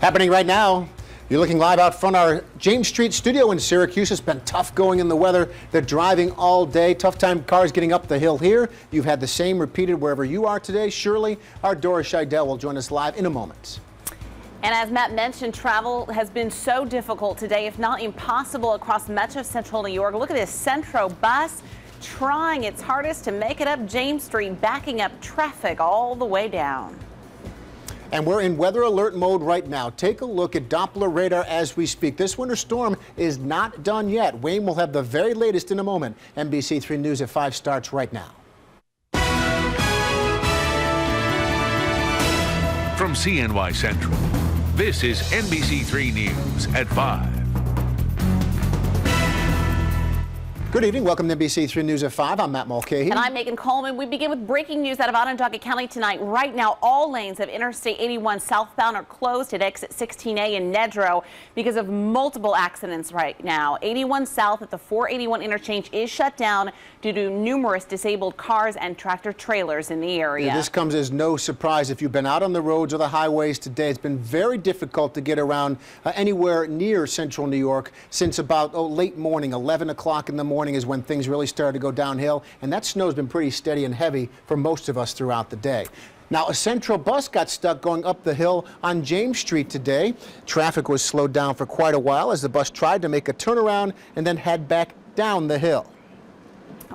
Happening right now. You're looking live out front our James Street studio in Syracuse. It's been tough going in the weather. They're driving all day. Tough time cars getting up the hill here. You've had the same repeated wherever you are today. Surely our Dora Scheidel will join us live in a moment. And as Matt mentioned, travel has been so difficult today, if not impossible, across Metro Central New York. Look at this Centro bus trying its hardest to make it up James Street, backing up traffic all the way down. And we're in weather alert mode right now. Take a look at Doppler radar as we speak. This winter storm is not done yet. Wayne will have the very latest in a moment. NBC3 News at 5 starts right now. From CNY Central, this is NBC3 News at 5. Good evening. Welcome to NBC3 News at 5. I'm Matt Mulcahy. And I'm Megan Coleman. We begin with breaking news out of Onondaga County tonight. Right now, all lanes of Interstate 81 southbound are closed at exit 16A in Nedrow because of multiple accidents right now. 81 south at the 481 interchange is shut down due to numerous disabled cars and tractor trailers in the area. Yeah, this comes as no surprise if you've been out on the roads or the highways today. It's been very difficult to get around anywhere near central New York since about late morning, 11 o'clock in the morning is when things really started to go downhill, and that snow's been pretty steady and heavy for most of us throughout the day. Now, a Central bus got stuck going up the hill on James Street today. Traffic was slowed down for quite a while as the bus tried to make a turnaround and then head back down the hill.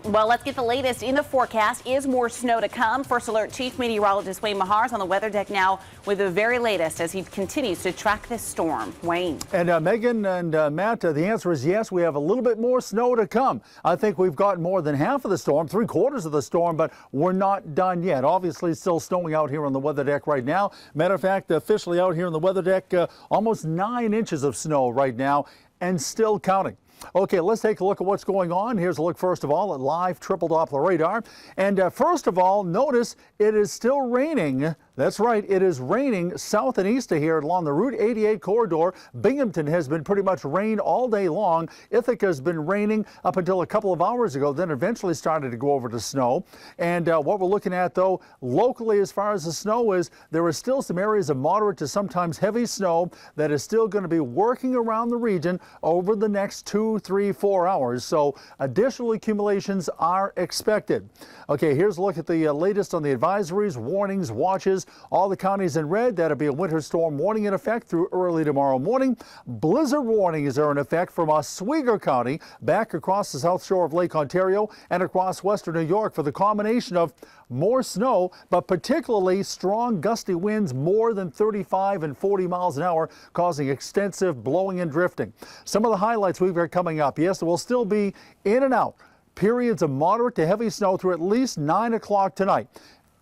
Well, let's get the latest in the forecast. Is more snow to come? First Alert Chief Meteorologist Wayne Mahar is on the weather deck now with the very latest as he continues to track this storm. Wayne. And Megan and Matt, the answer is yes, we have a little bit more snow to come. I think we've got more than half of the storm, 3/4 of the storm, but we're not done yet. Obviously, still snowing out here on the weather deck right now. Matter of fact, officially out here on the weather deck, almost 9 inches of snow right now and still counting. Okay, let's take a look at what's going on. Here's a look, first of all, at live triple Doppler radar. And first of all, notice it is still raining. That's right, it is raining south and east of here along the Route 88 corridor. Binghamton has been pretty much rain all day long. Ithaca has been raining up until a couple of hours ago, then eventually started to go over to snow. And what we're looking at, though, locally as far as the snow is, there are still some areas of moderate to sometimes heavy snow that is still going to be working around the region over the next 2, 3, 4 hours. So additional accumulations are expected. Okay, here's a look at the latest on the advisories, warnings, watches. All the counties in red, that'll be a winter storm warning in effect through early tomorrow morning. Blizzard warnings are in effect from Oswego County back across the south shore of Lake Ontario and across western New York for the combination of more snow, but particularly strong gusty winds more than 35 and 40 miles an hour, causing extensive blowing and drifting. Some of the highlights we've got coming up. Yes, there will still be in and out periods of moderate to heavy snow through at least 9 o'clock tonight.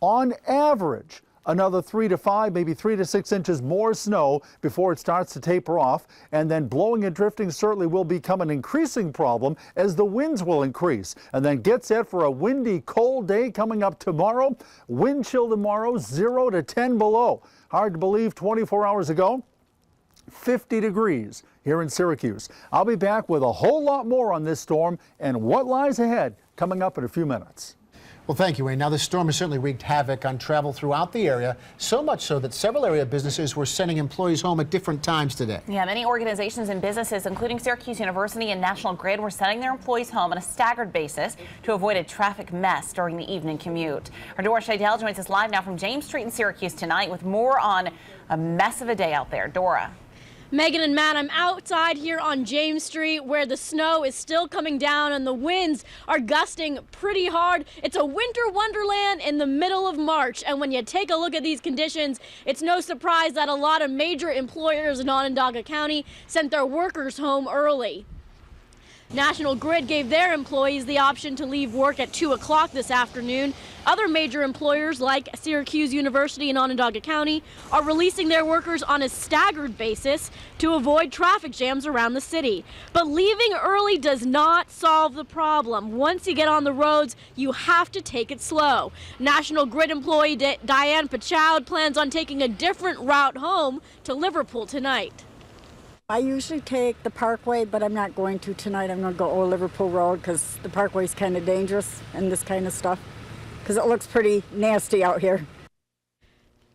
On average, another 3 to 5, maybe 3 to 6 inches more snow before it starts to taper off. And then blowing and drifting certainly will become an increasing problem as the winds will increase. And then get set for a windy, cold day coming up tomorrow. Wind chill tomorrow, 0 to 10 below. Hard to believe 24 hours ago, 50 degrees here in Syracuse. I'll be back with a whole lot more on this storm and what lies ahead coming up in a few minutes. Well, thank you, Wayne. Now, this storm has certainly wreaked havoc on travel throughout the area, so much so that several area businesses were sending employees home at different times today. Yeah, many organizations and businesses, including Syracuse University and National Grid, were sending their employees home on a staggered basis to avoid a traffic mess during the evening commute. Our Dora Scheidel joins us live now from James Street in Syracuse tonight with more on a mess of a day out there. Dora. Megan and Matt, I'm outside here on James Street where the snow is still coming down and the winds are gusting pretty hard. It's a winter wonderland in the middle of March, and when you take a look at these conditions, it's no surprise that a lot of major employers in Onondaga County sent their workers home early. National Grid gave their employees the option to leave work at 2 o'clock this afternoon. Other major employers like Syracuse University and Onondaga County are releasing their workers on a staggered basis to avoid traffic jams around the city. But leaving early does not solve the problem. Once you get on the roads, you have to take it slow. National Grid employee Diane Pachoud plans on taking a different route home to Liverpool tonight. I usually take the Parkway, but I'm not going to tonight. I'm going to go Old Liverpool Road because the Parkway is kind of dangerous and this kind of stuff because it looks pretty nasty out here.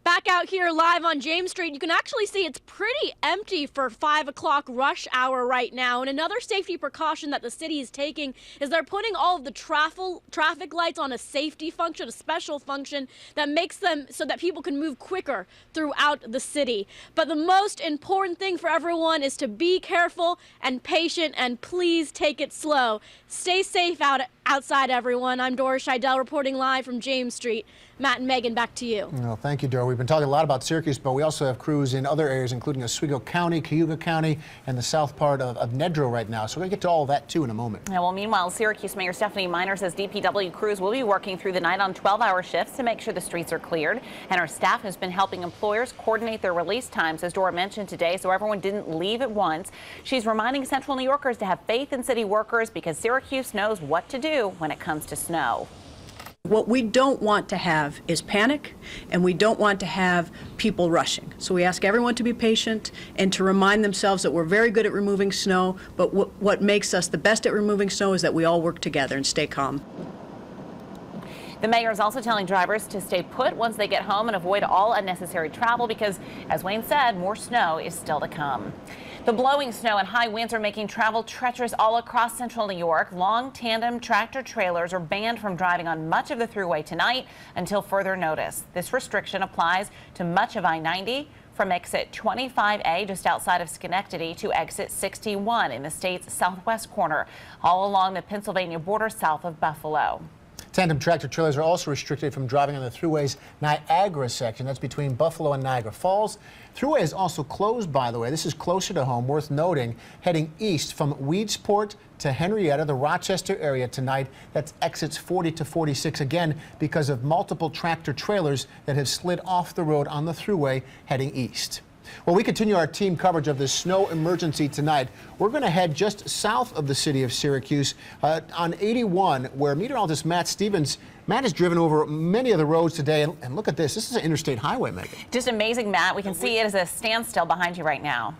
Back out here live on James Street, you can actually see it's pretty empty for 5 o'clock rush hour right now. And another safety precaution that the city is taking is they're putting all of the traffic lights on a safety function, a special function that makes them so that people can move quicker throughout the city. But the most important thing for everyone is to be careful and patient, and please take it slow. Stay safe outside, everyone. I'm Dora Scheidel reporting live from James Street. Matt and Megan, back to you. Well, thank you, Dora. We've been talking a lot about Syracuse, but we also have crews in other areas, including Oswego County, Cayuga County, and the south part of Nedrow right now. So we're going to get to all of that, too, in a moment. Yeah, well, meanwhile, Syracuse Mayor Stephanie Miner says DPW crews will be working through the night on 12-hour shifts to make sure the streets are cleared. And her staff has been helping employers coordinate their release times, as Dora mentioned today, so everyone didn't leave at once. She's reminding Central New Yorkers to have faith in city workers because Syracuse knows what to do when it comes to snow. What we don't want to have is panic, and we don't want to have people rushing. So we ask everyone to be patient and to remind themselves that we're very good at removing snow, but what makes us the best at removing snow is that we all work together and stay calm. The mayor is also telling drivers to stay put once they get home and avoid all unnecessary travel because, as Wayne said, more snow is still to come. The blowing snow and high winds are making travel treacherous all across central New York. Long tandem tractor trailers are banned from driving on much of the thruway tonight until further notice. This restriction applies to much of I-90 from exit 25A just outside of Schenectady to exit 61 in the state's southwest corner, all along the Pennsylvania border south of Buffalo. Tandem tractor trailers are also restricted from driving on the thruway's Niagara section. That's between Buffalo and Niagara Falls. Thruway is also closed, by the way. This is closer to home, worth noting, heading east from Weedsport to Henrietta, the Rochester area tonight. That's exits 40 to 46, again, because of multiple tractor trailers that have slid off the road on the thruway heading east. Well, we continue our team coverage of this snow emergency tonight. We're going to head just south of the city of Syracuse on 81, where meteorologist Matt Stevens. Matt has driven over many of the roads today, and look at this. This is an interstate highway, Megan. Just amazing, Matt. We can see it as a standstill behind you right now.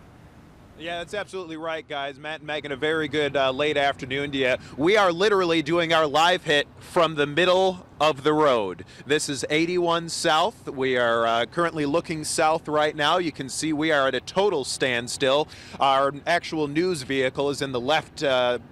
Yeah, that's absolutely right, guys. Matt and Megan, a very good late afternoon to you. We are literally doing our live hit from the middle of the road. This is 81 South. We are currently looking south right now. You can see we are at a total standstill. Our actual news vehicle is in the left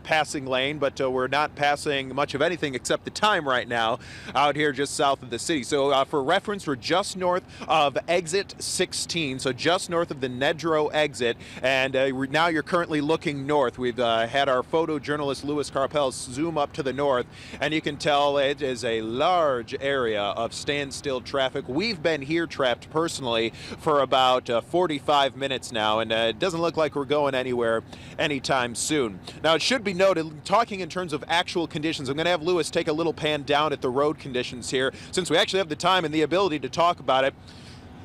passing lane, but we're not passing much of anything except the time right now out here just south of the city. So for reference, we're just north of exit 16, so just north of the Nedrow exit, and now you're currently looking north. We've had our photojournalist Louis Carpel zoom up to the north, and you can tell it is a large area of standstill traffic. We've been here trapped personally for about 45 minutes now, and it doesn't look like we're going anywhere anytime soon. Now, it should be noted, talking in terms of actual conditions, I'm going to have Louis take a little pan down at the road conditions here, since we actually have the time and the ability to talk about it.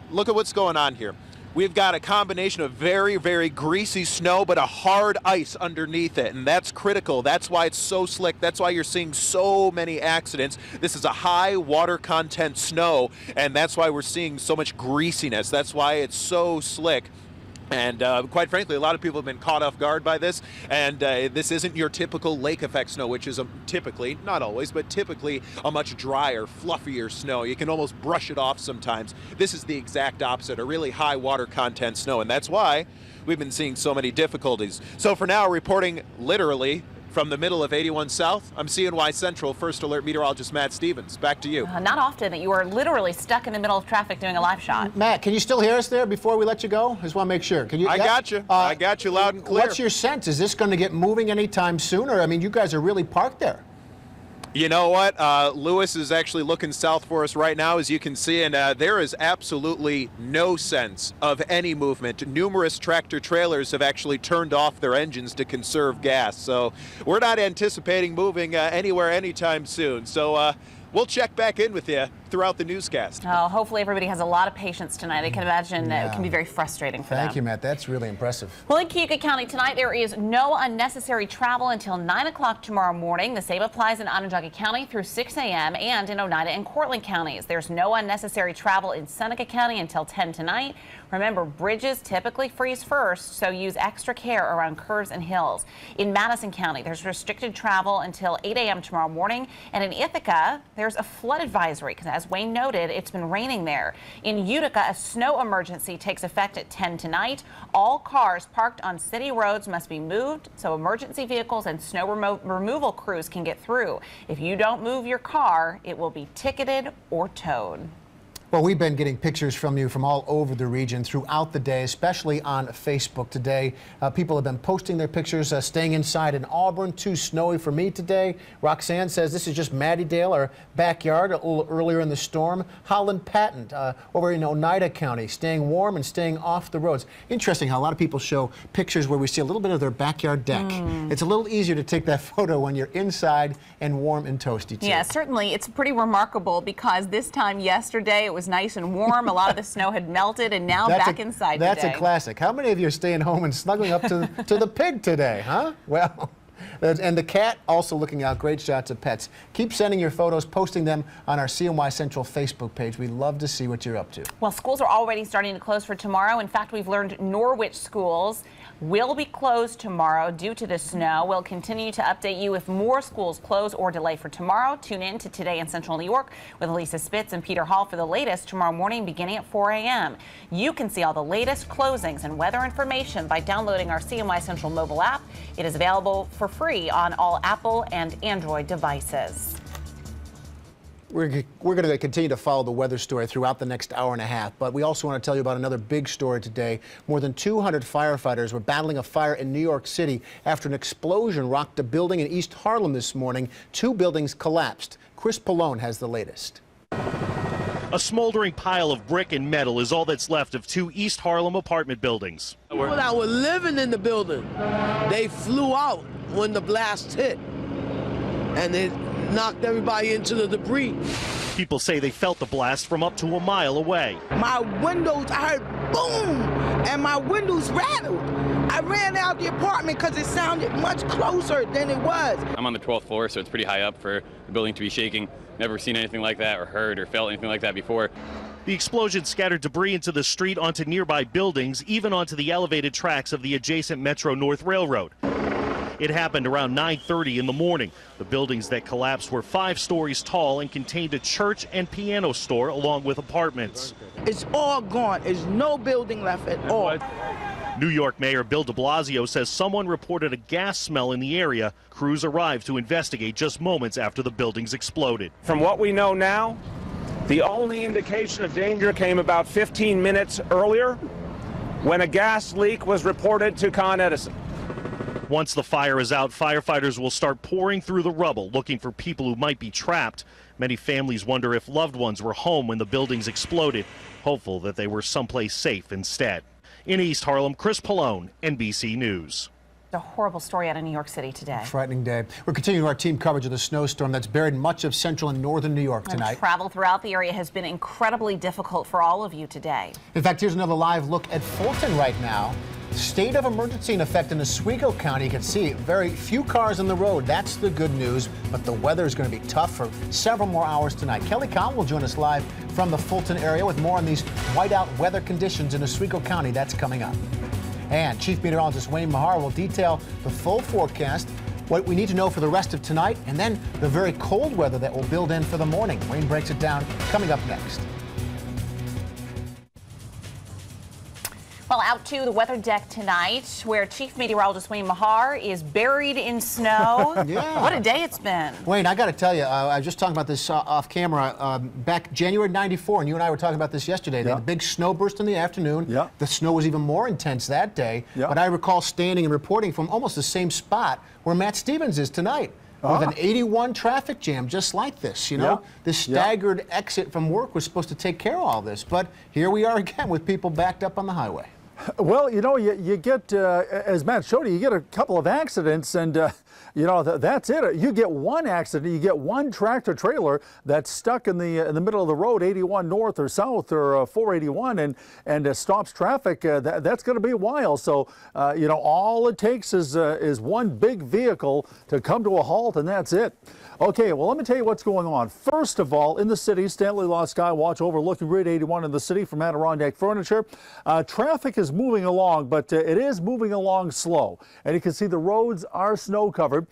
Look at what's going on here. We've got a combination of very, very greasy snow, but a hard ice underneath it, and that's critical. That's why it's so slick. That's why you're seeing so many accidents. This is a high water content snow, and that's why we're seeing so much greasiness. That's why it's so slick. And quite frankly, a lot of people have been caught off guard by this, and this isn't your typical lake effect snow, which is typically, not always, but typically a much drier, fluffier snow. You can almost brush it off sometimes. This is the exact opposite, a really high water content snow, and that's why we've been seeing so many difficulties. So for now, reporting literally from the middle of 81 South, I'm CNY Central First Alert meteorologist Matt Stevens. Back to you. Not often that you are literally stuck in the middle of traffic doing a live shot. Matt, can you still hear us there before we let you go? I just want to make sure. Can you? I got you. I got you loud and clear. What's your sense? Is this going to get moving anytime sooner? I mean, you guys are really parked there. You know what? Louis is actually looking south for us right now, as you can see, and there is absolutely no sense of any movement. Numerous tractor trailers have actually turned off their engines to conserve gas, so we're not anticipating moving anywhere anytime soon. So we'll check back in with you throughout the newscast. Oh, hopefully everybody has a lot of patience tonight. I can imagine it can be very frustrating for them. Thank you, Matt. That's really impressive. Well, in Cayuga County tonight, there is no unnecessary travel until 9 o'clock tomorrow morning. The same applies in Onondaga County through 6 a.m. and in Oneida and Cortland counties. There's no unnecessary travel in Seneca County until 10 tonight. Remember, bridges typically freeze first, so use extra care around curves and hills. In Madison County, there's restricted travel until 8 a.m. tomorrow morning. And in Ithaca, there's a flood advisory because as as Wayne noted, it's been raining there. In Utica, a snow emergency takes effect at 10 tonight. All cars parked on city roads must be moved so emergency vehicles and snow removal crews can get through. If you don't move your car, it will be ticketed or towed. Well, we've been getting pictures from you from all over the region throughout the day, especially on Facebook today. People have been posting their pictures, staying inside in Auburn. Too snowy for me today. Roxanne says this is just Mattydale, our backyard, a little earlier in the storm. Holland Patent over in Oneida County, staying warm and staying off the roads. Interesting how a lot of people show pictures where we see a little bit of their backyard deck. It's a little easier to take that photo when you're inside and warm and toasty, too. Yeah, certainly. It's pretty remarkable because this time yesterday it was nice and warm. A lot of the snow had melted, and now back inside today. That's a classic. How many of you are staying home and snuggling up to the pig today, huh? Well, and the cat also looking out. Great shots of pets. Keep sending your photos, posting them on our CNY Central Facebook page. We love to see what you're up to. Well, schools are already starting to close for tomorrow. In fact, we've learned Norwich schools will be closed tomorrow due to the snow. We'll continue to update you if more schools close or delay for tomorrow. Tune in to Today in Central New York with Lisa Spitz and Peter Hall for the latest tomorrow morning beginning at 4 a.m. You can see all the latest closings and weather information by downloading our CNY Central mobile app. It is available for free on all Apple and Android devices. We're going to continue to follow the weather story throughout the next hour and a half, but we also want to tell you about another big story today. More than 200 firefighters were battling a fire in New York City after an explosion rocked a building in East Harlem this morning. 2 buildings collapsed. Chris Pallone has the latest. A smoldering pile of brick and metal is all that's left of 2 East Harlem apartment buildings. People that were living in the building, they flew out when the blast hit, and it knocked everybody into the debris. People say they felt the blast from up to a mile away. My windows, I heard boom, and my windows rattled. I ran out the apartment because it sounded much closer than it was. I'm on the 12th floor, so it's pretty high up for the building to be shaking. Never seen anything like that or heard or felt anything like that before. The explosion scattered debris into the street, onto nearby buildings, even onto the elevated tracks of the adjacent Metro North Railroad. It happened around 9:30 in the morning. The buildings that collapsed were 5 stories tall and contained a church and piano store along with apartments. It's all gone. There's no building left at all. New York Mayor Bill de Blasio says someone reported a gas smell in the area. Crews arrived to investigate just moments after the buildings exploded. From what we know now, the only indication of danger came about 15 minutes earlier when a gas leak was reported to Con Edison. Once the fire is out, firefighters will start pouring through the rubble, looking for people who might be trapped. Many families wonder if loved ones were home when the buildings exploded, hopeful that they were someplace safe instead. In East Harlem, Chris Pallone, NBC News. A horrible story out of New York City today. Frightening day. We're continuing our team coverage of the snowstorm that's buried much of central and northern New York tonight. And travel throughout the area has been incredibly difficult for all of you today. In fact, here's another live look at Fulton right now. State of emergency in effect in Oswego County. You can see very few cars on the road. That's the good news, but the weather is going to be tough for several more hours tonight. Kelly Collin will join us live from the Fulton area with more on these whiteout weather conditions in Oswego County. That's coming up. And Chief Meteorologist Wayne Mahar will detail the full forecast, what we need to know for the rest of tonight, and then the very cold weather that will build in for the morning. Wayne breaks it down coming up next. Well, out to the weather deck tonight, where Chief Meteorologist Wayne Mahar is buried in snow. Yeah. What a day it's been. Wayne, I got to tell you, I was just talking about this off camera. Back January '94, and you and I were talking about this yesterday. They had a big snow burst in the afternoon. Yeah. The snow was even more intense that day. Yeah. But I recall standing and reporting from almost the same spot where Matt Stevens is tonight. With an 81 traffic jam just like this, you know? This staggered exit from work was supposed to take care of all this, but here we are again with people backed up on the highway. Well, you know, you get, as Matt showed you, you get a couple of accidents, and, you know, that's it. You get one accident, you get one tractor trailer that's stuck in the middle of the road, 81 north or south or 481, and stops traffic. That's going to be a while. So, you know, all it takes is one big vehicle to come to a halt, and that's it. Okay, well, let me tell you what's going on. First of all, in the city, Stanley Law Skywatch overlooking Route 81 in the city from Adirondack Furniture. Traffic is moving along, but it is moving along slow. And you can see the roads are snow covered.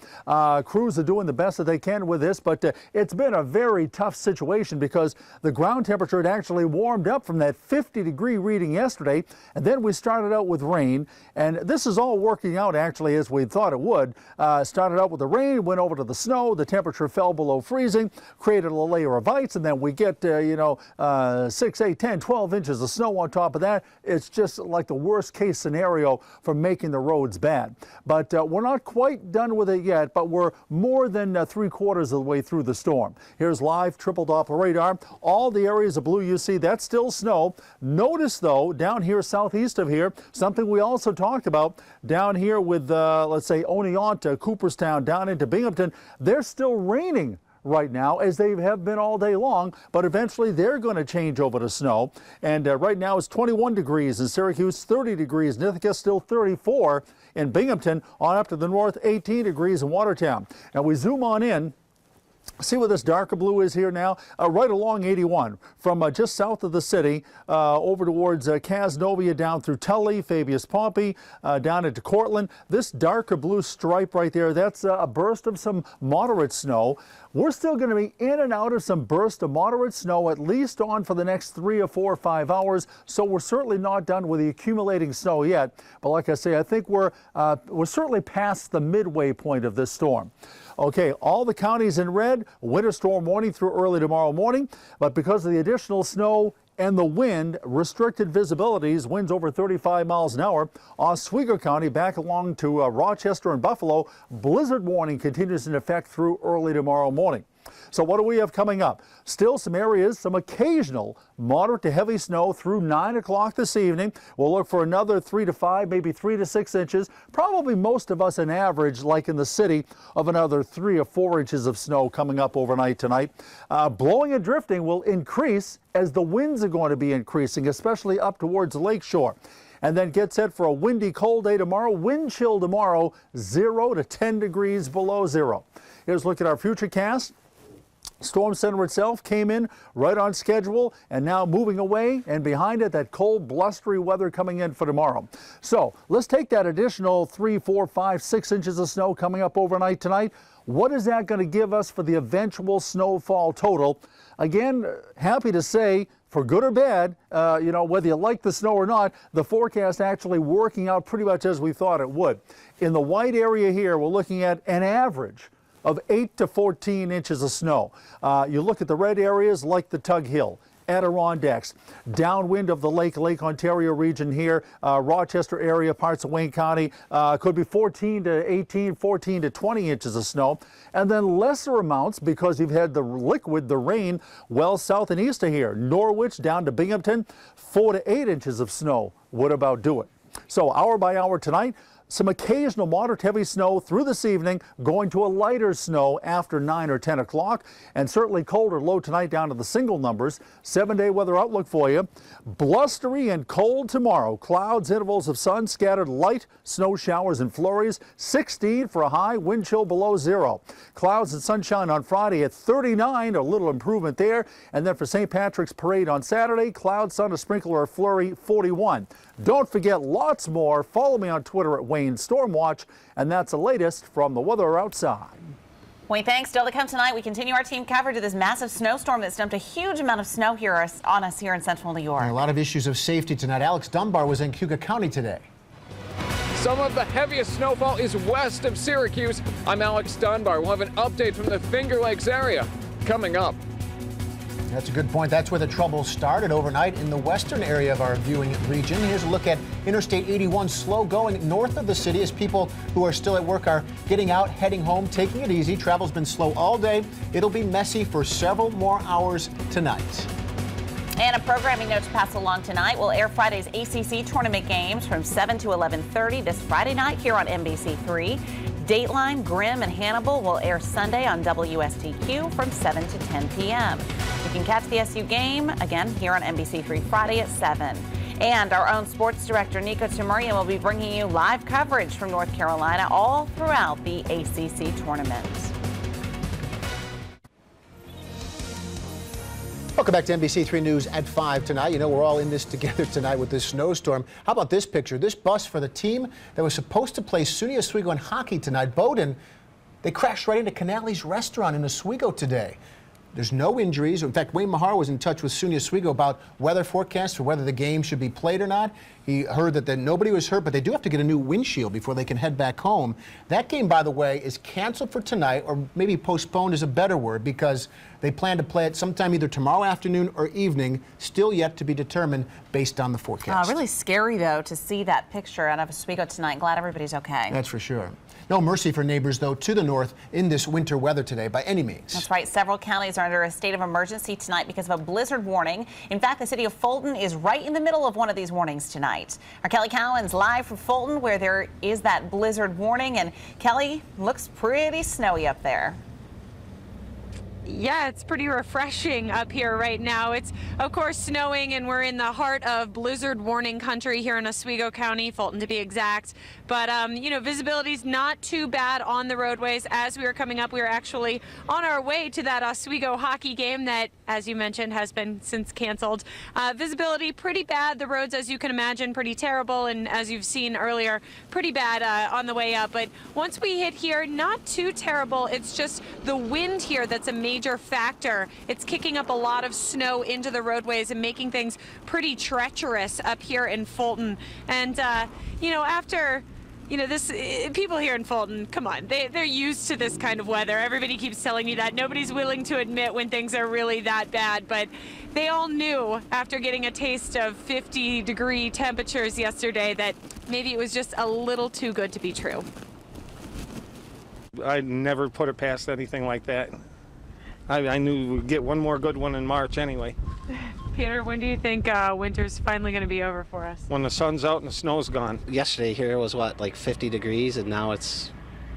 Crews are doing the best that they can with this, but it's been a very tough situation because the ground temperature had actually warmed up from that 50-degree reading yesterday, and then we started out with rain, and this is all working out actually as we thought it would. Started out with the rain, went over to the snow, the temperature fell below freezing, created a layer of ice, and then we get 6, 8, 10, 12 inches of snow on top of that. It's just like the worst case scenario for making the roads bad. But we're not quite done with it yet, but we're more than 3/4 of the way through the storm. Here's live triple Doppler radar. All the areas of blue you see, that's still snow. Notice though, down here southeast of here, something we also talked about down here with let's say Oneonta, Cooperstown, down into Binghamton, they're still raining right now, as they have been all day long, but eventually they're going to change over to snow. And right now it's 21 degrees in Syracuse, 30 degrees in Ithaca, still 34 in Binghamton, on up to the north, 18 degrees in Watertown. Now we zoom on in. See where this darker blue is here now? Right along 81, from just south of the city, over towards Casnovia, down through Tully, Fabius Pompey, down into Cortland. This darker blue stripe right there, that's a burst of some moderate snow. We're still going to be in and out of some burst of moderate snow, at least on for the next 3 or 4 or 5 hours. So we're certainly not done with the accumulating snow yet. But like I say, I think we're certainly past the midway point of this storm. Okay, all the counties in red, winter storm warning through early tomorrow morning. But because of the additional snow and the wind, restricted visibilities, winds over 35 miles an hour. Oswego County back along to Rochester and Buffalo. Blizzard warning continues in effect through early tomorrow morning. So what do we have coming up? Still some areas, some occasional moderate to heavy snow through 9 o'clock this evening. We'll look for another 3 to 5, maybe 3 to 6 inches. Probably most of us an average, like in the city, of another 3 or 4 inches of snow coming up overnight tonight. Blowing and drifting will increase as the winds are going to be increasing, especially up towards the lake shore. And then get set for a windy, cold day tomorrow. Wind chill tomorrow, 0 to 10 degrees below zero. Here's a look at our futurecast. Storm center itself came in right on schedule and now moving away, and behind it that cold, blustery weather coming in for tomorrow. So let's take that additional 3, 4, 5, 6 inches of snow coming up overnight tonight. What is that going to give us for the eventual snowfall total? Again, happy to say, for good or bad, whether you like the snow or not, the forecast actually working out pretty much as we thought it would. In the white area here, we're looking at an average of 8 to 14 inches of snow. You look at the red areas like the Tug Hill, Adirondacks, downwind of the Lake Ontario region here, Rochester area, parts of Wayne County, could be 14 to 18, 14 to 20 inches of snow. And then lesser amounts, because you've had the liquid, the rain, well south and east of here. Norwich down to Binghamton, 4 to 8 inches of snow would about do it. So hour by hour tonight, some occasional moderate heavy snow through this evening, going to a lighter snow after 9 or 10 o'clock, and certainly colder low tonight down to the single numbers. 7-day weather outlook for you. Blustery and cold tomorrow. Clouds, intervals of sun, scattered light snow showers and flurries. 16 for a high, wind chill below zero. Clouds and sunshine on Friday at 39, a little improvement there. And then for St. Patrick's Parade on Saturday, cloud, sun, a sprinkle or a flurry, 41. Don't forget lots more. Follow me on Twitter at Wayne Stormwatch, and that's the latest from the weather outside. Wayne, thanks. Still to come tonight, we continue our team coverage of this massive snowstorm that's dumped a huge amount of snow on us here in central New York. A lot of issues of safety tonight. Alex Dunbar was in Cuyahoga County today. Some of the heaviest snowfall is west of Syracuse. I'm Alex Dunbar. We'll have an update from the Finger Lakes area coming up. That's a good point. That's where the trouble started overnight in the western area of our viewing region. Here's a look at Interstate 81 slow going north of the city as people who are still at work are getting out, heading home, taking it easy. Travel's been slow all day. It'll be messy for several more hours tonight. And a programming note to pass along tonight. We'll air Friday's ACC tournament games from 7 to 11:30 this Friday night here on NBC3. Dateline, Grimm, and Hannibal will air Sunday on WSTQ from 7 to 10 p.m. You can catch the SU game again here on NBC3 Friday at 7. And our own sports director, Nico Tamurian, will be bringing you live coverage from North Carolina all throughout the ACC tournament. Welcome back to NBC3 News at 5 tonight. You know, we're all in this together tonight with this snowstorm. How about this picture? This bus for the team that was supposed to play SUNY Oswego in hockey tonight, Bowdoin, they crashed right into Canale's restaurant in Oswego today. There's no injuries. In fact, Wayne Mahar was in touch with SUNY Oswego about weather forecasts for whether the game should be played or not. He heard that nobody was hurt, but they do have to get a new windshield before they can head back home. That game, by the way, is canceled for tonight, or maybe postponed is a better word, because they plan to play it sometime either tomorrow afternoon or evening, still yet to be determined based on the forecast. Really scary, though, to see that picture out of Oswego tonight. Glad everybody's okay. That's for sure. No mercy for neighbors, though, to the north in this winter weather today by any means. That's right. Several counties are under a state of emergency tonight because of a blizzard warning. In fact, the city of Fulton is right in the middle of one of these warnings tonight. Our Kelly Cowan's live from Fulton, where there is that blizzard warning. And Kelly, looks pretty snowy up there. Yeah, it's pretty refreshing up here right now. It's, of course, snowing, and we're in the heart of blizzard warning country here in Oswego County, Fulton to be exact. But, you know, visibility's not too bad on the roadways. As we were coming up, we were actually on our way to that Oswego hockey game that, as you mentioned, has been since canceled. Visibility pretty bad. The roads, as you can imagine, pretty terrible. And as you've seen earlier, pretty bad on the way up. But once we hit here, not too terrible. It's just the wind here that's a major factor. It's kicking up a lot of snow into the roadways and making things pretty treacherous up here in Fulton. And, you know, after, you know, this, people here in Fulton, come on, they're used to this kind of weather. Everybody keeps telling you that. Nobody's willing to admit when things are really that bad, but they all knew after getting a taste of 50-degree temperatures yesterday that maybe it was just a little too good to be true. I never put it past anything like that. I knew we'd get one more good one in March anyway. Peter, when do you think winter's finally going to be over for us? When the sun's out and the snow's gone. Yesterday here was what, like 50 degrees, and now it's,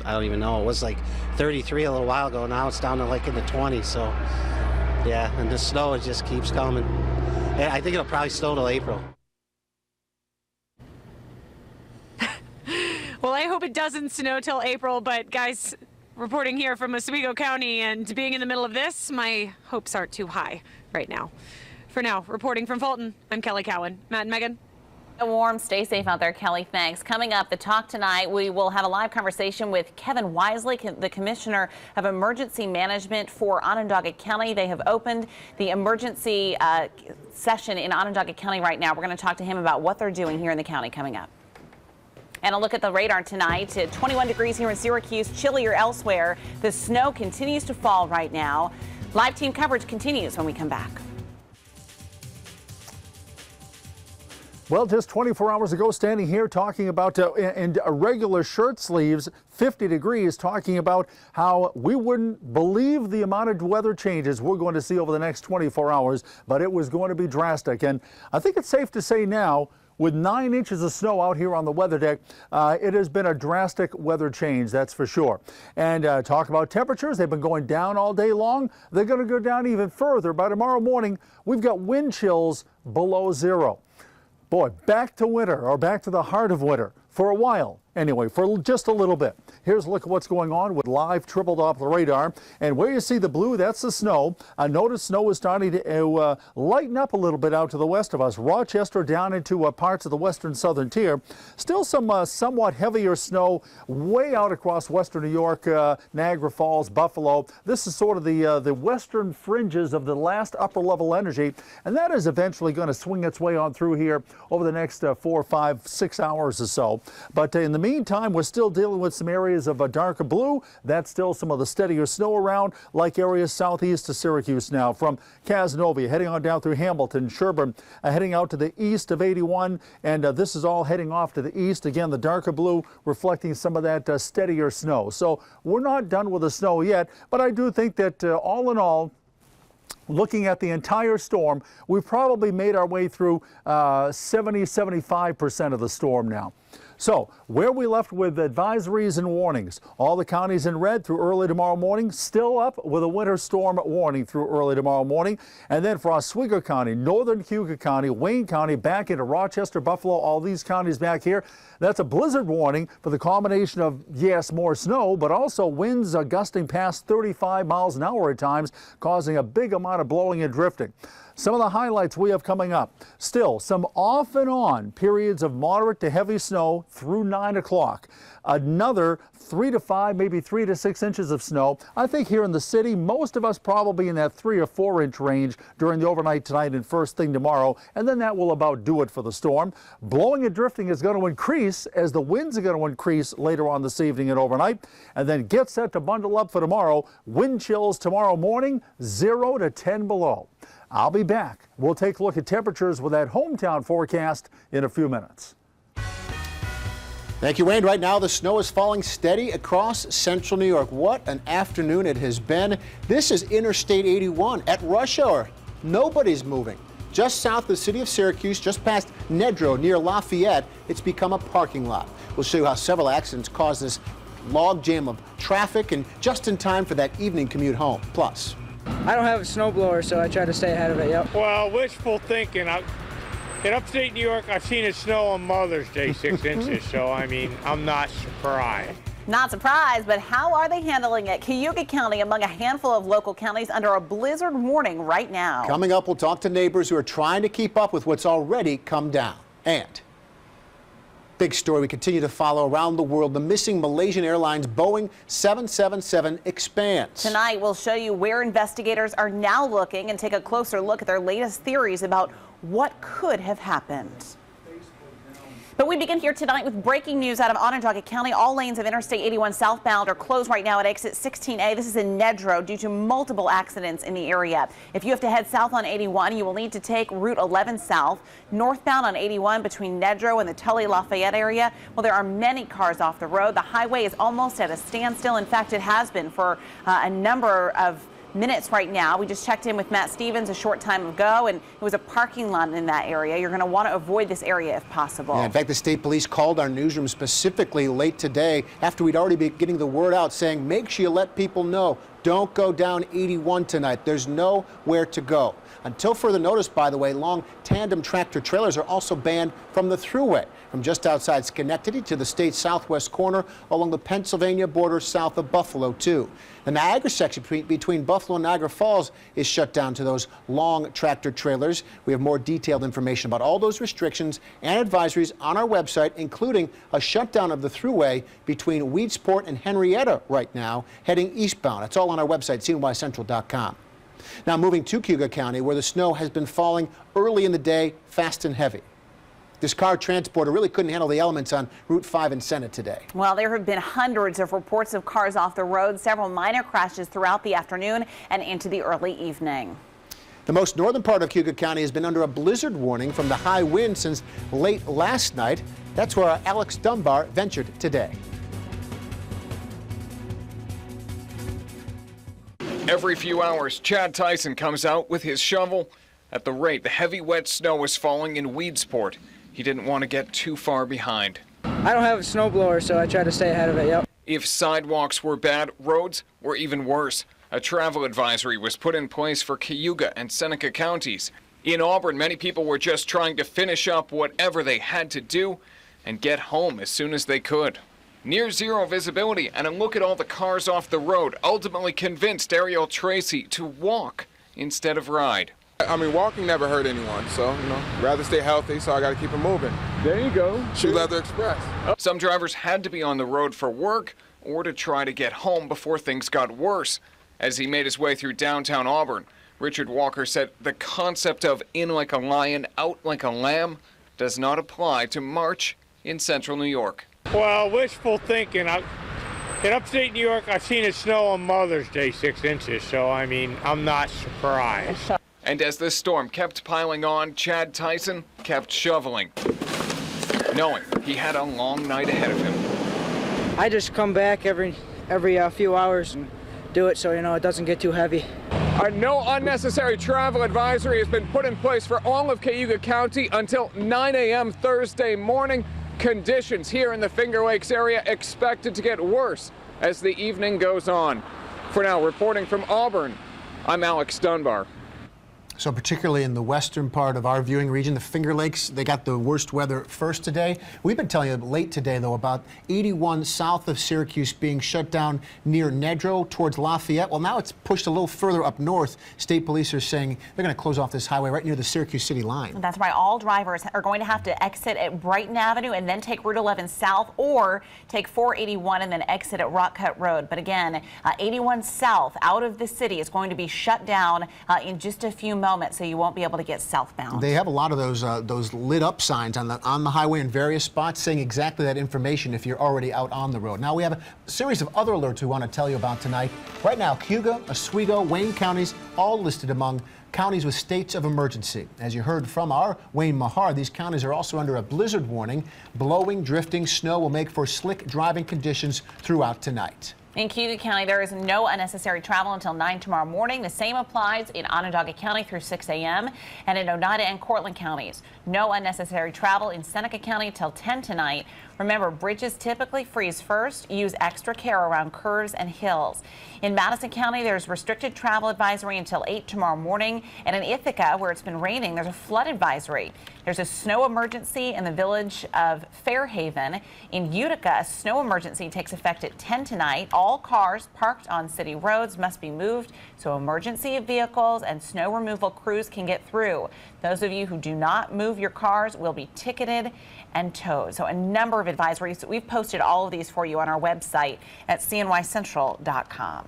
I don't even know, it was like 33 a little while ago. Now it's down to like in the 20s, so yeah, and the snow, it just keeps coming. And I think it'll probably snow till April. Well, I hope it doesn't snow till April, but guys, reporting here from Oswego County and being in the middle of this, my hopes aren't too high right now. For now, reporting from Fulton, I'm Kelly Cowan. Matt and Megan. Warm, stay safe out there, Kelly. Thanks. Coming up, the talk tonight, we will have a live conversation with Kevin Wisely, the Commissioner of Emergency Management for Onondaga County. They have opened the emergency session in Onondaga County right now. We're going to talk to him about what they're doing here in the county coming up. And a look at the radar tonight. 21 degrees here in Syracuse, chillier elsewhere. The snow continues to fall right now. Live team coverage continues when we come back. Well, just 24 hours ago, standing here talking about in regular shirt sleeves, 50 degrees, talking about how we wouldn't believe the amount of weather changes we're going to see over the next 24 hours, but it was going to be drastic. And I think it's safe to say now, with 9 inches of snow out here on the weather deck, it has been a drastic weather change, that's for sure. And talk about temperatures, they've been going down all day long. They're going to go down even further. By tomorrow morning, we've got wind chills below zero. Boy, back to winter, or back to the heart of winter, for a while. Anyway, for just a little bit. Here's a look at what's going on with live triple Doppler radar. And where you see the blue, that's the snow. Notice snow is starting to lighten up a little bit out to the west of us. Rochester down into parts of the western southern tier. Still some somewhat heavier snow way out across western New York, Niagara Falls, Buffalo. This is sort of the western fringes of the last upper level energy. And that is eventually going to swing its way on through here over the next 4, 5, 6 hours or so. But in the meantime, we're still dealing with some areas of a darker blue. That's still some of the steadier snow around, like areas southeast to Syracuse now, from Casanova, heading on down through Hamilton, Sherburne, heading out to the east of 81, and this is all heading off to the east. Again, the darker blue reflecting some of that steadier snow. So we're not done with the snow yet, but I do think that all in all, looking at the entire storm, we've probably made our way through 70-75% of the storm now. So where we left with advisories and warnings, all the counties in red through early tomorrow morning, still up with a winter storm warning through early tomorrow morning. And then for Oswego County, northern Cayuga County, Wayne County, back into Rochester, Buffalo, all these counties back here, that's a blizzard warning for the combination of, yes, more snow, but also winds gusting past 35 miles an hour at times, causing a big amount of blowing and drifting. Some of the highlights we have coming up. Still, some off and on periods of moderate to heavy snow through 9 o'clock. Another 3 to 5, maybe 3 to 6 inches of snow. I think here in the city, most of us probably in that 3 or 4 inch range during the overnight tonight and first thing tomorrow. And then that will about do it for the storm. Blowing and drifting is going to increase as the winds are going to increase later on this evening and overnight. And then get set to bundle up for tomorrow. Wind chills tomorrow morning, 0 to 10 below. I'll be back. We'll take a look at temperatures with that hometown forecast in a few minutes. Thank you, Wayne. Right now, the snow is falling steady across central New York. What an afternoon it has been. This is Interstate 81 at rush hour. Nobody's moving. Just south of the city of Syracuse, just past Nedrow near Lafayette, it's become a parking lot. We'll show you how several accidents caused this logjam of traffic and just in time for that evening commute home. Plus, I don't have a snowblower, so I try to stay ahead of it, yep. Well, wishful thinking. In upstate New York, I've seen it snow on Mother's Day, 6 inches, so, I mean, I'm not surprised. Not surprised, but how are they handling it? Cayuga County among a handful of local counties under a blizzard warning right now. Coming up, we'll talk to neighbors who are trying to keep up with what's already come down. And big story we continue to follow around the world. The missing Malaysian Airlines Boeing 777 expands. Tonight, we'll show you where investigators are now looking and take a closer look at their latest theories about what could have happened. But we begin here tonight with breaking news out of Onondaga County. All lanes of Interstate 81 southbound are closed right now at exit 16A. This is in Nedrow due to multiple accidents in the area. If you have to head south on 81, you will need to take Route 11 south. Northbound on 81 between Nedrow and the Tully-Lafayette area, well, there are many cars off the road. The highway is almost at a standstill. In fact, it has been for a number of minutes right now. We just checked in with Matt Stevens a short time ago, and it was a parking lot in that area. You're going to want to avoid this area if possible. Yeah, in fact, the state police called our newsroom specifically late today after we'd already been getting the word out saying, make sure you let people know, don't go down 81 tonight. There's nowhere to go. Until further notice, by the way, long tandem tractor trailers are also banned from the thruway from just outside Schenectady to the state's southwest corner along the Pennsylvania border south of Buffalo, too. The Niagara section between Buffalo and Niagara Falls is shut down to those long tractor trailers. We have more detailed information about all those restrictions and advisories on our website, including a shutdown of the thruway between Weedsport and Henrietta right now, heading eastbound. It's all on our website, cnycentral.com. Now moving to Cayuga County, where the snow has been falling early in the day, fast and heavy. This car transporter really couldn't handle the elements on Route 5 in Senate today. Well, there have been hundreds of reports of cars off the road, several minor crashes throughout the afternoon and into the early evening. The most northern part of Cayuga County has been under a blizzard warning from the high wind since late last night. That's where our Alex Dunbar ventured today. Every few hours, Chad Tyson comes out with his shovel. At the rate the heavy wet snow is falling in Weedsport, he didn't want to get too far behind. I don't have a snowblower, so I try to stay ahead of it, yep. If sidewalks were bad, roads were even worse. A travel advisory was put in place for Cayuga and Seneca counties. In Auburn, many people were just trying to finish up whatever they had to do and get home as soon as they could. Near zero visibility and a look at all the cars off the road ultimately convinced Ariel Tracy to walk instead of ride. I mean, walking never hurt anyone, so, rather stay healthy, so I got to keep it moving. There you go. Shoe Leather Express. Some drivers had to be on the road for work or to try to get home before things got worse. As he made his way through downtown Auburn, Richard Walker said the concept of in like a lion, out like a lamb does not apply to March in central New York. Well, wishful thinking. In upstate New York, I've seen it snow on Mother's Day, 6 inches, so, I mean, I'm not surprised. And as this storm kept piling on, Chad Tyson kept shoveling, knowing he had a long night ahead of him. I just come back every few hours and do it so, it doesn't get too heavy. No unnecessary travel advisory has been put in place for all of Cayuga County until 9 a.m. Thursday morning. Conditions here in the Finger Lakes area expected to get worse as the evening goes on. For now, reporting from Auburn, I'm Alex Dunbar. So particularly in the western part of our viewing region, the Finger Lakes, they got the worst weather first today. We've been telling you late today, though, about 81 south of Syracuse being shut down near Nedrow towards Lafayette. Well, now it's pushed a little further up north. State police are saying they're going to close off this highway right near the Syracuse city line. That's right. All drivers are going to have to exit at Brighton Avenue and then take Route 11 south, or take 481 and then exit at Rock Cut Road. But again, 81 south out of the city is going to be shut down in just a few moments, so you won't be able to get southbound. They have a lot of those lit up signs on the highway in various spots saying exactly that information if you're already out on the road. Now we have a series of other alerts we want to tell you about tonight. Right now, Cayuga, Oswego, Wayne counties all listed among counties with states of emergency. As you heard from our Wayne Mahar, these counties are also under a blizzard warning. Blowing, drifting snow will make for slick driving conditions throughout tonight. In Cayuga County, there is no unnecessary travel until 9 tomorrow morning. The same applies in Onondaga County through 6 a.m. and in Oneida and Cortland counties. No unnecessary travel in Seneca County till 10 tonight. Remember, bridges typically freeze first. Use extra care around curves and hills. In Madison County, there's restricted travel advisory until 8 tomorrow morning. And in Ithaca, where it's been raining, there's a flood advisory. There's a snow emergency in the village of Fairhaven. In Utica, a snow emergency takes effect at 10 tonight. All cars parked on city roads must be moved so emergency vehicles and snow removal crews can get through. Those of you who do not move your cars will be ticketed and towed. So a number of advisories. We've posted all of these for you on our website at cnycentral.com.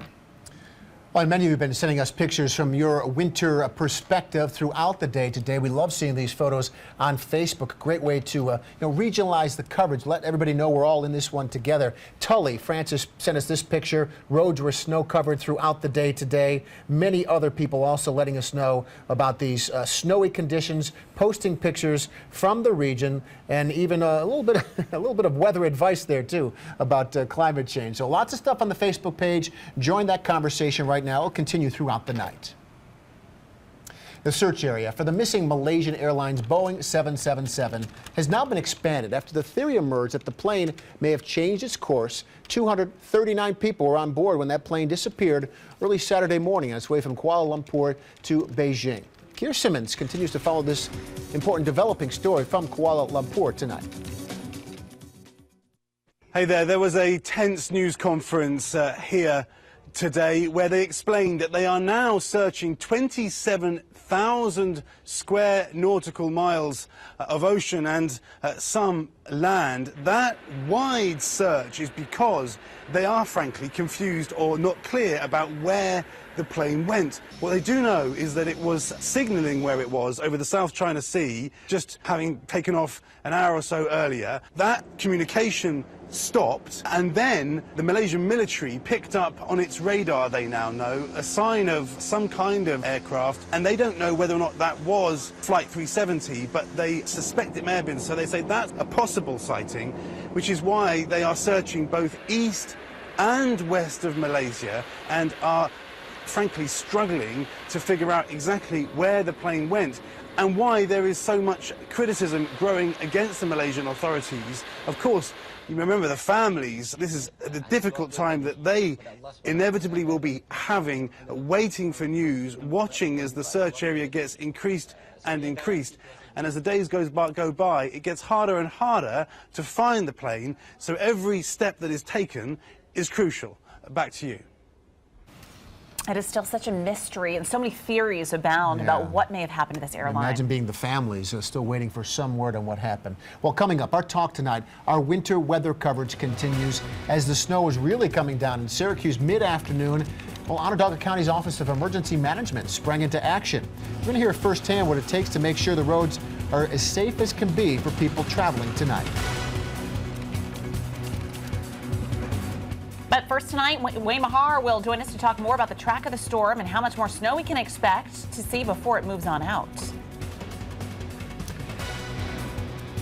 Well, and many of you have been sending us pictures from your winter perspective throughout the day today. We love seeing these photos on Facebook. Great way to regionalize the coverage. Let everybody know we're all in this one together. Tully, Francis sent us this picture. Roads were snow covered throughout the day today. Many other people also letting us know about these snowy conditions, posting pictures from the region, and even a little bit of weather advice there too about climate change. So lots of stuff on the Facebook page. Join that conversation right now. It'll continue throughout the night. The search area for the missing Malaysian Airlines Boeing 777 has now been expanded after the theory emerged that the plane may have changed its course. 239 people were on board when that plane disappeared early Saturday morning on its way from Kuala Lumpur to Beijing. Keir Simmons continues to follow this important developing story from Kuala Lumpur tonight. Hey there was a tense news conference here today where they explained that they are now searching 27,000 square nautical miles of ocean and some land. That wide search is because they are frankly confused or not clear about where the plane went. What they do know is that it was signalling where it was over the South China Sea, just having taken off an hour or so earlier. That communication stopped, and then the Malaysian military picked up on its radar, they now know, a sign of some kind of aircraft, and they don't know whether or not that was Flight 370, but they suspect it may have been, so they say that's a possible sighting, which is why they are searching both east and west of Malaysia and are frankly struggling to figure out exactly where the plane went, and why there is so much criticism growing against the Malaysian authorities. Of course, you remember the families, this is the difficult time that they inevitably will be having, waiting for news, watching as the search area gets increased and increased. And as the days go by, it gets harder and harder to find the plane, so every step that is taken is crucial. Back to you. It is still such a mystery, and so many theories abound about what may have happened to this airline. Imagine being the families still waiting for some word on what happened. Well, coming up, our talk tonight, our winter weather coverage continues as the snow is really coming down in Syracuse mid-afternoon. Well, Onondaga County's Office of Emergency Management sprang into action. We're going to hear firsthand what it takes to make sure the roads are as safe as can be for people traveling tonight. But first tonight, Wayne Mahar will join us to talk more about the track of the storm and how much more snow we can expect to see before it moves on out.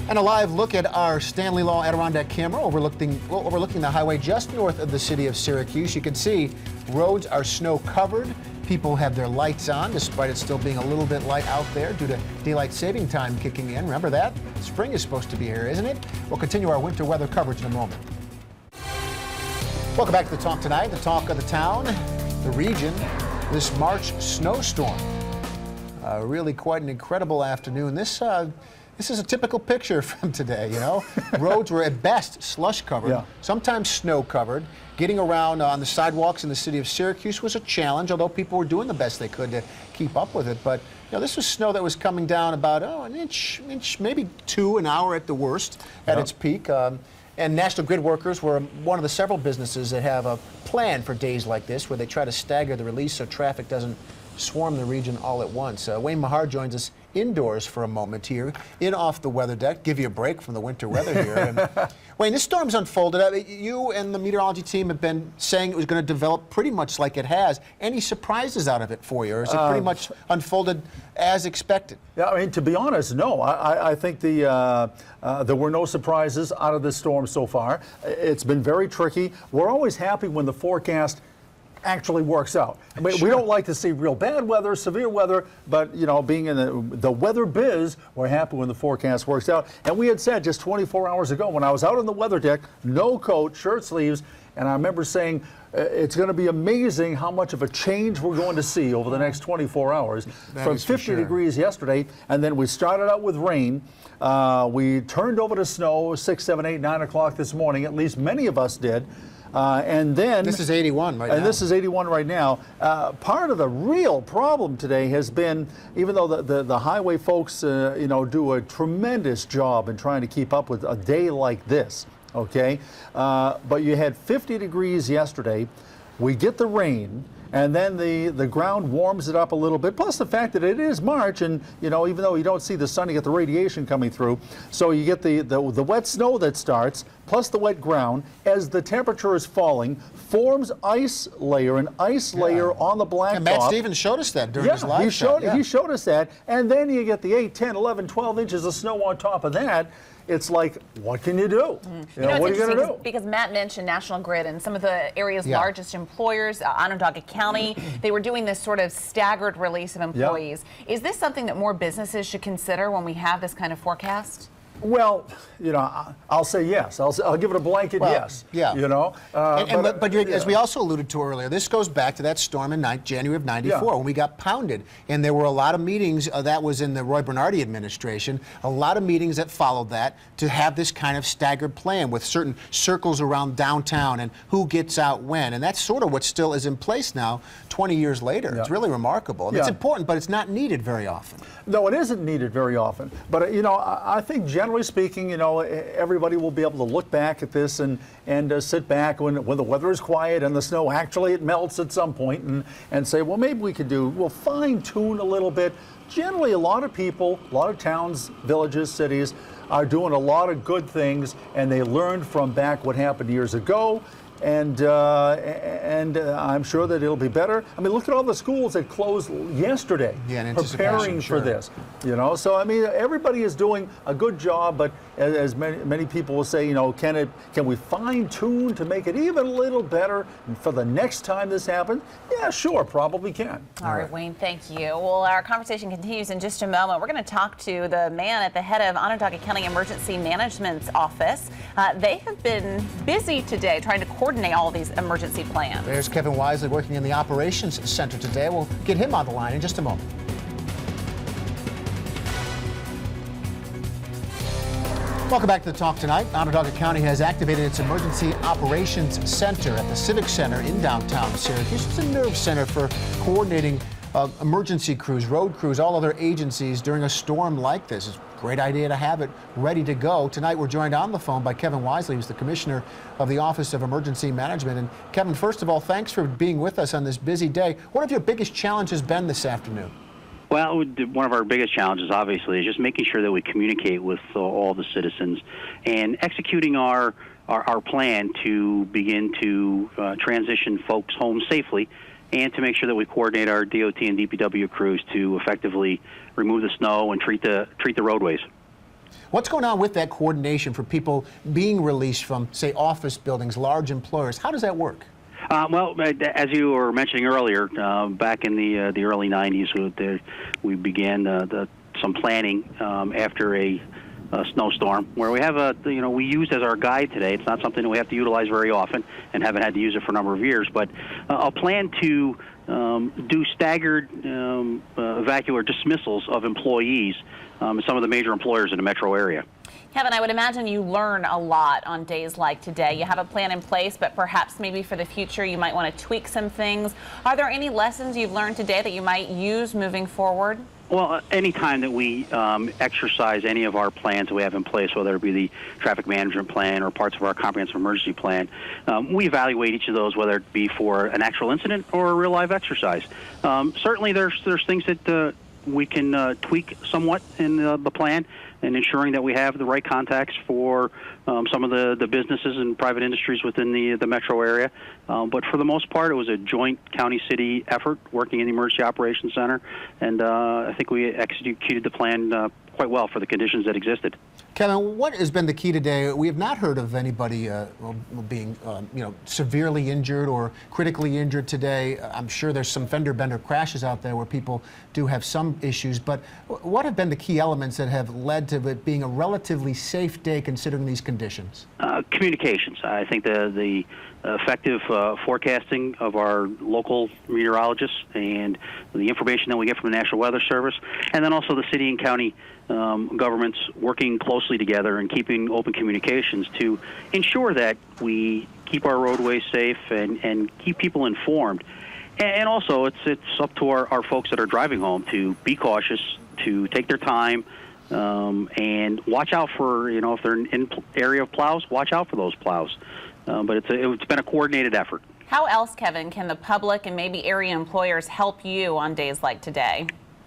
And a live look at our Stanley Law Adirondack camera overlooking the highway just north of the city of Syracuse. You can see roads are snow covered. People have their lights on despite it still being a little bit light out there due to daylight saving time kicking in. Remember that? Spring is supposed to be here, isn't it? We'll continue our winter weather coverage in a moment. Welcome back to the talk tonight. The talk of the town, the region, this March snowstorm. Really quite an incredible afternoon. This is a typical picture from today, you know. Roads were at best slush covered, sometimes snow covered. Getting around on the sidewalks in the city of Syracuse was a challenge, although people were doing the best they could to keep up with it. But you know, this was snow that was coming down about an inch, maybe 2 an hour at the worst at its peak. And National Grid workers were one of the several businesses that have a plan for days like this where they try to stagger the release so traffic doesn't swarm the region all at once. Wayne Mahar joins us indoors for a moment here, off the weather deck, give you a break from the winter weather here. And, Wayne, this storm's unfolded. You and the meteorology team have been saying it was going to develop pretty much like it has. Any surprises out of it for you, or is it pretty much unfolded as expected? Yeah, I mean, to be honest, no. I think there were no surprises out of this storm so far. It's been very tricky. We're always happy when the forecast actually works out. I mean, we don't like to see real bad weather, severe weather, but you know, being in the weather biz, we're happy when the forecast works out. And we had said just 24 hours ago when I was out on the weather deck, no coat, shirt sleeves, and I remember saying it's going to be amazing how much of a change we're going to see over the next 24 hours. From 50 degrees yesterday, and then we started out with rain. We turned over to snow 6, 7, 8, 9 o'clock this morning, at least many of us did. And then this is 81 right now. And this is 81 right now. Part of the real problem today has been, even though the highway folks, you know, do a tremendous job in trying to keep up with a day like this. Okay, but you had 50 degrees yesterday. We get the rain. And then the ground warms it up a little bit, plus the fact that it is March, and you know, even though you don't see the sun, you get the radiation coming through. So you get the wet snow that starts, plus the wet ground, as the temperature is falling, forms an ice layer on the blacktop. And Matt Stevens showed us that during his live shot. He showed us that, and then you get the 8, 10, 11, 12 inches of snow on top of that. It's like, what can you do? You know, what are you going to do? Because Matt mentioned National Grid and some of the area's largest employers, Onondaga County, they were doing this sort of staggered release of employees. Is this something that more businesses should consider when we have this kind of forecast? Well, you know, I'll say yes. I'll give it a blanket yes. Yeah. You know. As we also alluded to earlier, this goes back to that storm in January of '94 when we got pounded, and there were a lot of meetings. That was in the Roy Bernardi administration. A lot of meetings that followed that to have this kind of staggered plan with certain circles around downtown and who gets out when, and that's sort of what still is in place now, 20 years later. It's really remarkable. And it's important, but it's not needed very often. No, it isn't needed very often. But you know, I think generally speaking, you know, everybody will be able to look back at this and sit back when the weather is quiet and the snow actually it melts at some point and say, well, maybe we'll fine tune a little bit. Generally, a lot of people, a lot of towns, villages, cities are doing a lot of good things, and they learned from back what happened years ago. And I'm sure that it'll be better. I mean, look at all the schools that closed yesterday, preparing for this. You know, so I mean, everybody is doing a good job, but as many people will say, you know, can we fine tune to make it even a little better for the next time this happens? Yeah, sure, probably can. All right, Wayne, thank you. Well, our conversation continues in just a moment. We're going to talk to the man at the head of Onondaga County Emergency Management's office. They have been busy today trying to coordinate all of these emergency plans. There's Kevin Wisely working in the Operations Center today. We'll get him on the line in just a moment. Welcome back to the talk tonight. Onondaga County has activated its Emergency Operations Center at the Civic Center in downtown Syracuse. It's a nerve center for coordinating emergency crews, road crews, all other agencies during a storm like this. It's a great idea to have it ready to go. Tonight we're joined on the phone by Kevin Wisely, who's the Commissioner of the Office of Emergency Management. And Kevin, first of all, thanks for being with us on this busy day. What have your biggest challenges been this afternoon? Well, one of our biggest challenges, obviously, is just making sure that we communicate with all the citizens and executing our plan to begin to transition folks home safely, and to make sure that we coordinate our DOT and DPW crews to effectively remove the snow and treat the roadways. What's going on with that coordination for people being released from, say, office buildings, large employers? How does that work? Well, as you were mentioning earlier, back in the early 90s, we began some planning after a snowstorm, where we have we use as our guide today. It's not something that we have to utilize very often, and haven't had to use it for a number of years, but a plan to do staggered evacuator dismissals of employees at some of the major employers in the metro area. Kevin, I would imagine you learn a lot on days like today. You have a plan in place, but perhaps maybe for the future you might want to tweak some things. Are there any lessons you've learned today that you might use moving forward? Well, any time that we exercise any of our plans that we have in place, whether it be the traffic management plan or parts of our comprehensive emergency plan, we evaluate each of those, whether it be for an actual incident or a real life exercise. Certainly there's things that we can tweak somewhat in the plan, and ensuring that we have the right contacts for some of the businesses and private industries within the metro area. But for the most part, it was a joint county-city effort working in the Emergency Operations Center, and I think we executed the plan quite well for the conditions that existed. Kevin, what has been the key today? We have not heard of anybody being severely injured or critically injured today. I'm sure there's some fender-bender crashes out there where people do have some issues, but what have been the key elements that have led to it being a relatively safe day considering these conditions? Communications. I think the effective forecasting of our local meteorologists and the information that we get from the National Weather Service, and then also the city and county governments working closely together and keeping open communications to ensure that we keep our roadways safe and keep people informed. And also, it's up to our folks that are driving home to be cautious, to take their time, and watch out for, if they're in area of plows, watch out for those plows. But it's been a coordinated effort. How else, Kevin, can the public and maybe area employers help you on days like today?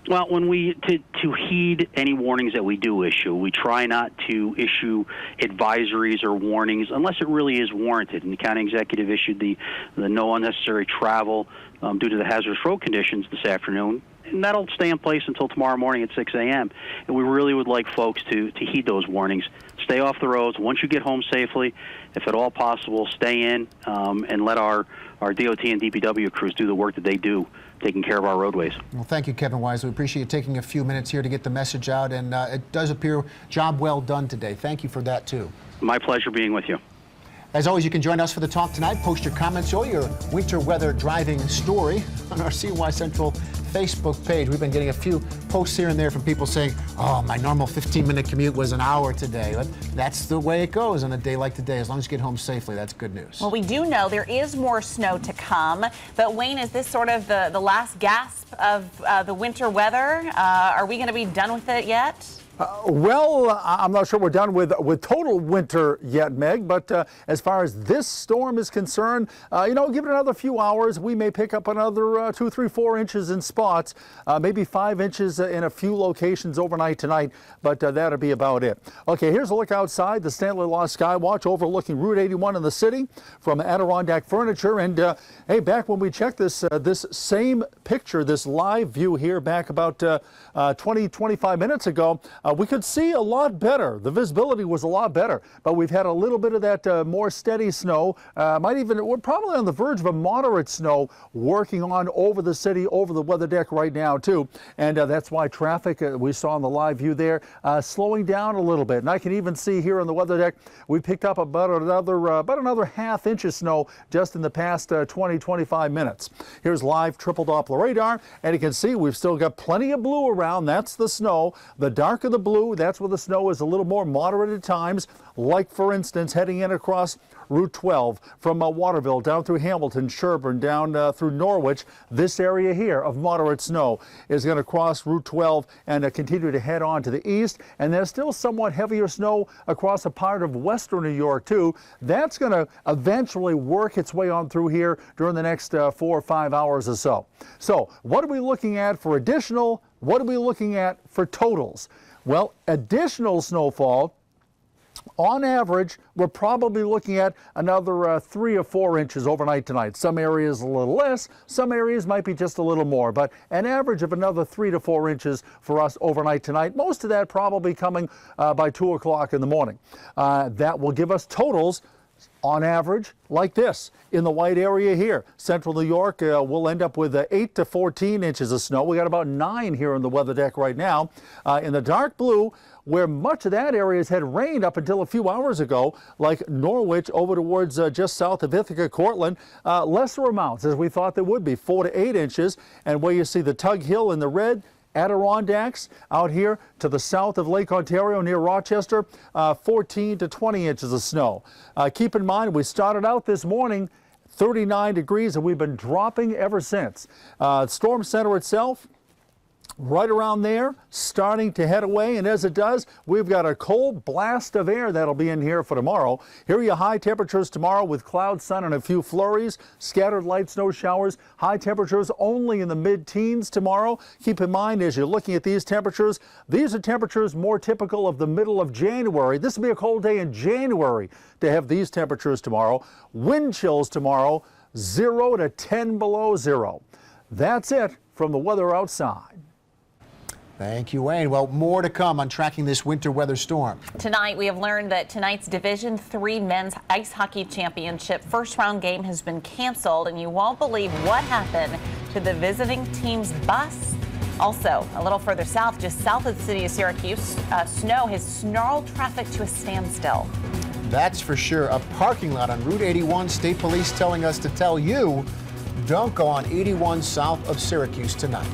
Well, when to heed any warnings that we do issue, we try not to issue advisories or warnings unless it really is warranted. And the county executive issued the no unnecessary travel due to the hazardous road conditions this afternoon. And that'll stay in place until tomorrow morning at 6 a.m. And we really would like folks to heed those warnings. Stay off the roads. Once you get home safely, if at all possible, stay in and let our DOT and DPW crews do the work that they do, taking care of our roadways. Well, thank you, Kevin Wise. We appreciate you taking a few minutes here to get the message out, and it does appear job well done today. Thank you for that, too. My pleasure being with you. As always, you can join us for the talk tonight. Post your comments or your winter weather driving story on our CY Central Facebook page. We've been getting a few posts here and there from people saying, oh, my normal 15-minute commute was an hour today. But that's the way it goes on a day like today. As long as you get home safely, that's good news. Well, we do know there is more snow to come. But, Wayne, is this sort of the last gasp of the winter weather? Are we going to be done with it yet? Well, I'm not sure we're done with total winter yet, Meg, but as far as this storm is concerned, give it another few hours. We may pick up another 2, 3, 4 inches in spots, maybe 5 inches in a few locations overnight tonight, but that'll be about it. Okay, here's a look outside the Stanley Law Skywatch overlooking Route 81 in the city from Adirondack Furniture. And hey, back when we checked this same picture, this live view here back about 20-25 minutes ago, we could see a lot better. The visibility was a lot better, but we've had a little bit of that more steady snow. We're probably on the verge of a moderate snow working on over the city, over the weather deck right now too. And that's why traffic, we saw in the live view there, slowing down a little bit. And I can even see here on the weather deck, we picked up about another half inch of snow just in the past 20-25 minutes. Here's live triple Doppler radar, and you can see we've still got plenty of blue around. That's the snow. The darker the blue, that's where the snow is a little more moderate at times, like for instance heading in across Route 12 from Waterville down through Hamilton, Sherburne, down through Norwich. This area here of moderate snow is going to cross Route 12 and continue to head on to the east. And there's still somewhat heavier snow across a part of western New York too. That's going to eventually work its way on through here during the next 4 or 5 hours or so. So what are we looking at for additional? What are we looking at for totals? Well, additional snowfall On average, we're probably looking at another 3 or 4 inches overnight tonight. Some areas a little less, some areas might be just a little more, but an average of another 3 to 4 inches for us overnight tonight. Most of that probably coming by 2 o'clock in the morning. That will give us totals on average like this. In the white area here, central New York will end up with 8 to 14 inches of snow. We got about 9 here on the weather deck right now. In the dark blue, where much of that area has had rain up until a few hours ago, like Norwich over towards just south of Ithaca, Cortland, lesser amounts as we thought there would be, 4 to 8 inches. And where you see the Tug Hill in the red, Adirondacks out here to the south of Lake Ontario near Rochester, 14 to 20 inches of snow. Keep in mind, we started out this morning 39 degrees and we've been dropping ever since. Storm center itself, right around there, starting to head away, and as it does, we've got a cold blast of air that'll be in here for tomorrow. Here are your high temperatures tomorrow with cloud, sun, and a few flurries, scattered light snow showers. High temperatures only in the mid-teens tomorrow. Keep in mind, as you're looking at these are temperatures more typical of the middle of January. This will be a cold day in January to have these temperatures tomorrow. Wind chills tomorrow, 0 to 10 below zero. That's it from the weather outside. Thank you, Wayne. Well, more to come on tracking this winter weather storm. Tonight, we have learned that tonight's Division III Men's Ice Hockey Championship first round game has been canceled, and you won't believe what happened to the visiting team's bus. Also, a little further south, just south of the city of Syracuse, snow has snarled traffic to a standstill. That's for sure. A parking lot on Route 81, State Police telling us to tell you, don't go on 81 south of Syracuse tonight.